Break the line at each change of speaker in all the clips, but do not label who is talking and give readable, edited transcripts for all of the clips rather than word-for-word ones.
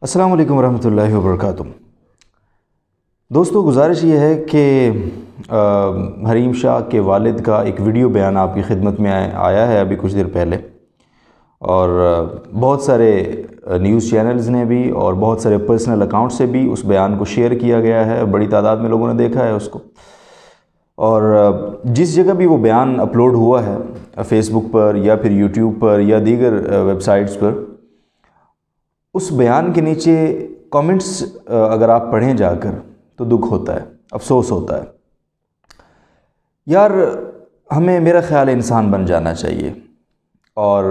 السلام علیکم ورحمۃ اللہ وبرکاتہ۔ دوستو، گزارش یہ ہے کہ حریم شاہ کے والد کا ایک ویڈیو بیان آپ کی خدمت میں آیا ہے ابھی کچھ دیر پہلے، اور بہت سارے نیوز چینلز نے بھی اور بہت سارے پرسنل اکاؤنٹ سے بھی اس بیان کو شیئر کیا گیا ہے، بڑی تعداد میں لوگوں نے دیکھا ہے اس کو۔ اور جس جگہ بھی وہ بیان اپلوڈ ہوا ہے، فیس بک پر یا پھر یوٹیوب پر یا دیگر ویب سائٹس پر، اس بیان کے نیچے کامنٹس اگر آپ پڑھیں جا کر تو دکھ ہوتا ہے، افسوس ہوتا ہے۔ یار، ہمیں میرا خیال انسان بن جانا چاہیے، اور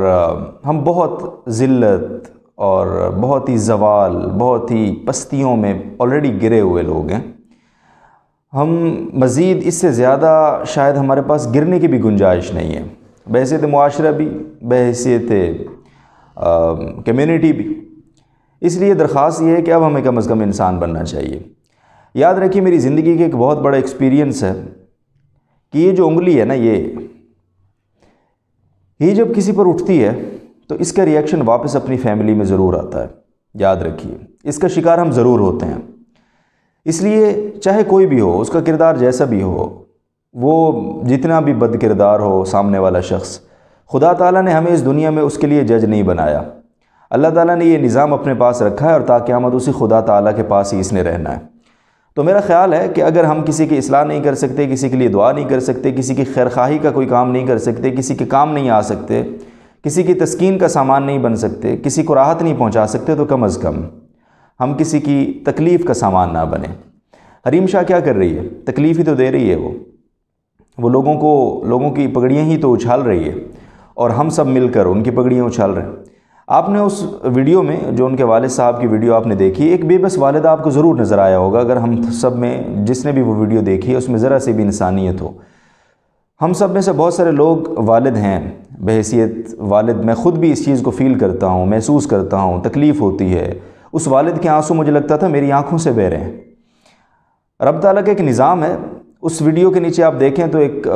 ہم بہت ذلت اور بہت ہی زوال، بہت ہی پستیوں میں آلریڈی گرے ہوئے لوگ ہیں۔ ہم مزید اس سے زیادہ شاید ہمارے پاس گرنے کی بھی گنجائش نہیں ہے، بحیثیت معاشرہ بھی، بحیثیت کمیونٹی بھی۔ اس لیے درخواست یہ ہے کہ اب ہمیں کم از کم انسان بننا چاہیے۔ یاد رکھیے، میری زندگی کے ایک بہت بڑا ایکسپیرینس ہے کہ یہ جو انگلی ہے نا، یہ جب کسی پر اٹھتی ہے تو اس کا ریئیکشن واپس اپنی فیملی میں ضرور آتا ہے۔ یاد رکھیے، اس کا شکار ہم ضرور ہوتے ہیں۔ اس لیے چاہے کوئی بھی ہو، اس کا کردار جیسا بھی ہو، وہ جتنا بھی بد کردار ہو سامنے والا شخص، خدا تعالیٰ نے ہمیں اس دنیا میں اس کے لیے جج نہیں بنایا۔ اللہ تعالیٰ نے یہ نظام اپنے پاس رکھا ہے، اور تا قیامت اسی خدا تعالیٰ کے پاس ہی اس نے رہنا ہے۔ تو میرا خیال ہے کہ اگر ہم کسی کی اصلاح نہیں کر سکتے، کسی کے لیے دعا نہیں کر سکتے، کسی کی خیرخواہی کا کوئی کام نہیں کر سکتے، کسی کے کام نہیں آ سکتے، کسی کی تسکین کا سامان نہیں بن سکتے، کسی کو راحت نہیں پہنچا سکتے، تو کم از کم ہم کسی کی تکلیف کا سامان نہ بنیں۔ حریم شاہ کیا کر رہی ہے؟ تکلیف ہی تو دے رہی ہے۔ وہ لوگوں کی پگڑیاں ہی تو اچھال رہی ہے، اور ہم سب مل کر ان کی پگڑیاں اچھال رہے ہیں۔ آپ نے اس ویڈیو میں جو ان کے والد صاحب کی ویڈیو آپ نے دیکھی، ایک بے بس والدہ آپ کو ضرور نظر آیا ہوگا۔ اگر ہم سب میں جس نے بھی وہ ویڈیو دیکھی ہے، اس میں ذرا سی بھی انسانیت ہو۔ ہم سب میں سے بہت سارے لوگ والد ہیں، بحیثیت والد میں خود بھی اس چیز کو فیل کرتا ہوں، محسوس کرتا ہوں، تکلیف ہوتی ہے۔ اس والد کے آنسو مجھے لگتا تھا میری آنکھوں سے بہہ رہے ہیں۔ رب تعالیٰ کا ایک نظام ہے۔ اس ویڈیو کے نیچے آپ دیکھیں تو ایک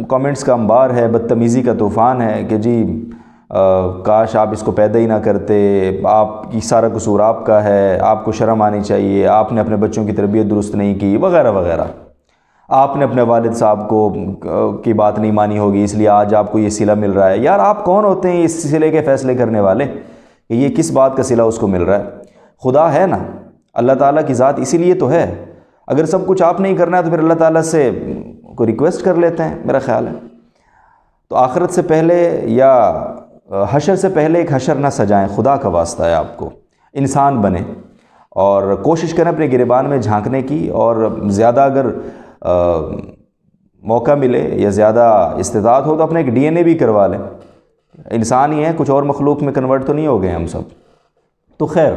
کامنٹس کا انبار ہے، بدتمیزی کا طوفان ہے کہ جی کاش آپ اس کو پیدا ہی نہ کرتے، آپ کی سارا قصور آپ کا ہے، آپ کو شرم آنی چاہیے، آپ نے اپنے بچوں کی تربیت درست نہیں کی، وغیرہ وغیرہ۔ آپ نے اپنے والد صاحب کی بات نہیں مانی ہوگی، اس لیے آج آپ کو یہ صلہ مل رہا ہے۔ یار، آپ کون ہوتے ہیں اس صلے کے فیصلے کرنے والے کہ یہ کس بات کا صلہ اس کو مل رہا ہے؟ خدا ہے نا، اللہ تعالیٰ کی ذات اسی لیے تو ہے۔ اگر سب کچھ آپ نہیں کرنا ہے تو پھر اللہ تعالیٰ سے کوئی ریکویسٹ کر لیتے ہیں، میرا خیال ہے۔ تو آخرت سے پہلے یا حشر سے پہلے ایک حشر نہ سجائیں، خدا کا واسطہ ہے آپ کو۔ انسان بنیں اور کوشش کریں اپنے گریبان میں جھانکنے کی، اور زیادہ اگر موقع ملے یا زیادہ استطاعت ہو تو اپنے ایک ڈی این اے بھی کروا لیں۔ انسان ہی ہیں، کچھ اور مخلوق میں کنورٹ تو نہیں ہو گئے ہم سب۔ تو خیر،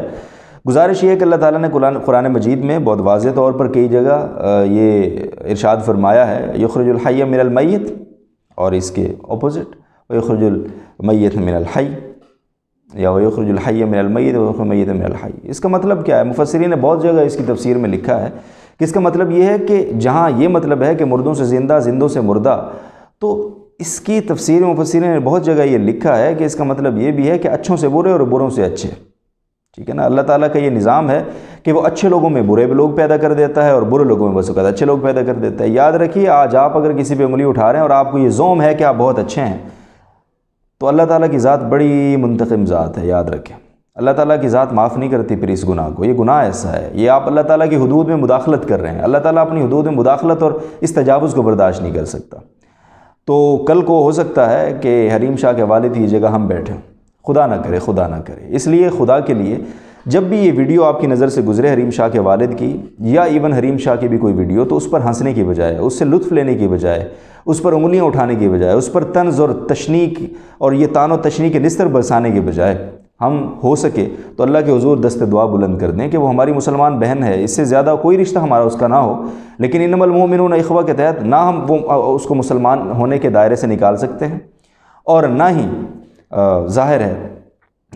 گزارش یہ ہے کہ اللہ تعالیٰ نے قرآن مجید میں بہت واضح طور پر کئی جگہ یہ ارشاد فرمایا ہے، یخرج الحی من المیت، اور اس کے اپوزٹ ویخرج المیت من الحی، یا ویخرج الحی من المیت ویخرج المیت من الحی۔ اس کا مطلب کیا ہے؟ مفسرین نے بہت جگہ اس کی تفسیر میں لکھا ہے کہ اس کا مطلب یہ ہے کہ جہاں یہ مطلب ہے کہ مردوں سے زندہ، زندوں سے مردہ، تو اس کی تفسیر مفسرین نے بہت جگہ یہ لکھا ہے کہ اس کا مطلب یہ بھی ہے کہ اچھوں سے برے اور بروں سے اچھے۔ ٹھیک ہے نا؟ اللہ تعالیٰ کا یہ نظام ہے کہ وہ اچھے لوگوں میں برے لوگ پیدا کر دیتا ہے، اور برے لوگوں میں بس اوقات اچھے لوگ پیدا کر دیتا ہے۔ یاد رکھیے، آج آپ اگر کسی پہ انگلی اٹھا رہے ہیں اور آپ کو یہ زوم ہے کہ آپ بہت اچھے ہیں، تو اللہ تعالیٰ کی ذات بڑی منتقم ذات ہے۔ یاد رکھیں، اللہ تعالیٰ کی ذات معاف نہیں کرتی پھر اس گناہ کو۔ یہ گناہ ایسا ہے، یہ آپ اللہ تعالیٰ کی حدود میں مداخلت کر رہے ہیں۔ اللہ تعالیٰ اپنی حدود میں مداخلت اور اس تجاوز کو برداشت نہیں کر سکتا۔ تو کل کو ہو سکتا ہے کہ حریم شاہ کے والد کی جگہ ہم بیٹھیں، خدا نہ کرے، خدا نہ کرے۔ اس لیے خدا کے لیے جب بھی یہ ویڈیو آپ کی نظر سے گزرے حریم شاہ کے والد کی، یا ایون حریم شاہ کی بھی کوئی ویڈیو، تو اس پر ہنسنے کی بجائے، اس سے لطف لینے کی بجائے، اس پر انگلیاں اٹھانے کی بجائے، اس پر طنز اور تشنیق اور یہ تان و تشنیق کے نستر برسانے کی بجائے، ہم ہو سکے تو اللہ کے حضور دست دعا بلند کر دیں کہ وہ ہماری مسلمان بہن ہے، اس سے زیادہ کوئی رشتہ ہمارا اس کا نہ ہو، لیکن انما المؤمنون اخوہ کے تحت نہ ہم اس کو مسلمان ہونے کے دائرے سے نکال سکتے ہیں، اور نہ ہی ظاہر ہے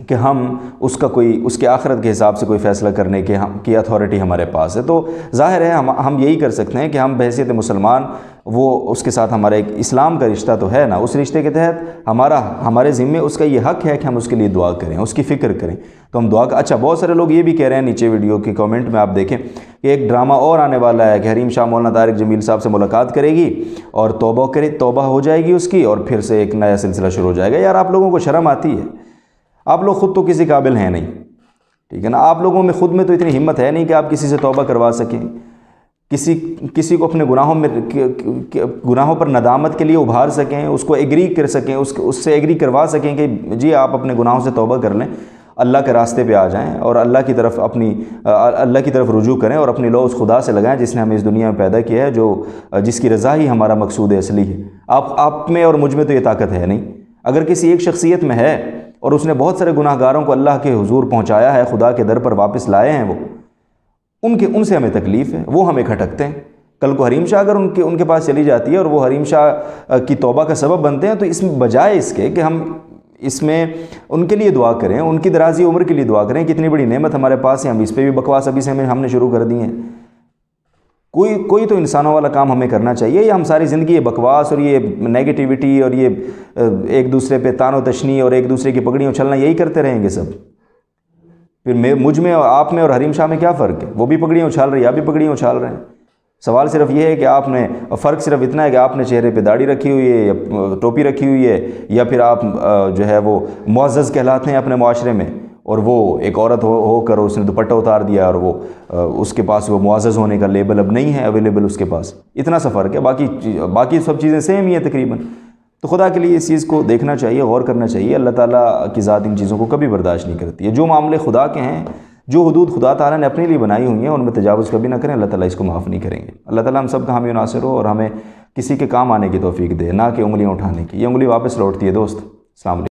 کہ ہم اس کے آخرت کے حساب سے کوئی فیصلہ کرنے کی اتھارٹی ہمارے پاس ہے، تو ظاہر ہے ہم یہی کر سکتے ہیں کہ ہم بحیثیت مسلمان، وہ اس کے ساتھ ہمارا ایک اسلام کا رشتہ تو ہے نا، اس رشتے کے تحت ہمارے ذمے اس کا یہ حق ہے کہ ہم اس کے لیے دعا کریں، اس کی فکر کریں، تو ہم دعا اچھا بہت سارے لوگ یہ بھی کہہ رہے ہیں نیچے ویڈیو کے کامنٹ میں آپ دیکھیں کہ ایک ڈرامہ اور آنے والا ہے کہ حریم شاہ مولانا طارق جمیل صاحب سے ملاقات کرے گی اور توبہ ہو جائے گی اس کی، اور پھر سے ایک نیا سلسلہ شروع ہو جائے گا۔ یار آپ لوگوں کو شرم آتی ہے؟ آپ لوگ خود تو کسی قابل ہیں نہیں، ٹھیک ہے نا، آپ لوگوں میں خود میں تو اتنی ہمت ہے نہیں کہ آپ کسی سے توبہ کروا سکیں، کسی کو اپنے گناہوں پر ندامت کے لیے ابھار سکیں، اس کو ایگری کر سکیں، اس سے ایگری کروا سکیں کہ جی آپ اپنے گناہوں سے توبہ کر لیں، اللہ کے راستے پہ آ جائیں اور اللہ کی طرف رجوع کریں اور اپنی لو اس خدا سے لگائیں جس نے ہمیں اس دنیا میں پیدا کیا ہے، جس کی رضا ہی ہمارا مقصود اصلی ہے۔ آپ میں اور مجھ میں تو یہ طاقت ہے نہیں۔ اگر کسی ایک شخصیت میں ہے اور اس نے بہت سارے گناہ گاروں کو اللہ کے حضور پہنچایا ہے، خدا کے در پر واپس لائے ہیں، وہ ان سے ہمیں تکلیف ہے، وہ ہمیں کھٹکتے ہیں۔ کل کو حریم شاہ اگر ان کے پاس چلی جاتی ہے اور وہ حریم شاہ کی توبہ کا سبب بنتے ہیں، تو اس میں بجائے اس کے کہ ہم اس میں ان کے لیے دعا کریں، ان کی درازی عمر کے لیے دعا کریں کہ اتنی بڑی نعمت ہمارے پاس ہے، ہم اس پہ بھی بکواس ابھی سے ہم نے شروع کر دی ہیں۔ کوئی تو انسانوں والا کام ہمیں کرنا چاہیے، یا ہم ساری زندگی یہ بکواس اور یہ نیگیٹیوٹی اور یہ ایک دوسرے پہ تان و تشنی اور ایک دوسرے کی پگڑیاں اچھلنا یہی کرتے رہیں گے سب؟ پھر مجھ میں اور آپ میں اور حریم شاہ میں کیا فرق ہے؟ وہ بھی پگڑیاں اچھال رہی ہے، آپ بھی پگڑیاں اچھال رہے ہیں۔ سوال صرف یہ ہے کہ آپ نے، فرق صرف اتنا ہے کہ آپ نے چہرے پہ داڑھی رکھی ہوئی ہے یا ٹوپی رکھی ہوئی ہے، یا پھر آپ جو ہے وہ معزز کہلاتے ہیں اپنے معاشرے میں، اور وہ ایک عورت ہو کر اس نے دوپٹہ اتار دیا اور وہ اس کے پاس وہ معزز ہونے کا لیبل اب نہیں ہے اویلیبل اس کے پاس، اتنا سا فرق ہے، باقی سب چیزیں سیم ہی ہیں تقریباً۔ تو خدا کے لیے اس چیز کو دیکھنا چاہیے، غور کرنا چاہیے۔ اللہ تعالیٰ کی ذات ان چیزوں کو کبھی برداشت نہیں کرتی ہے۔ جو معاملے خدا کے ہیں، جو حدود خدا تعالیٰ نے اپنے لیے بنائی ہوئی ہیں، ان میں تجاوز کبھی نہ کریں، اللہ تعالیٰ اس کو معاف نہیں کریں گے۔ اللہ تعالیٰ ہم سب کا حامی و ناصر ہو اور ہمیں کسی کے کام آنے کی توفیق دے، نہ کہ انگلیاں اٹھانے کی۔ یہ انگلی واپس لوٹتی ہے دوست۔ السلام علیکم۔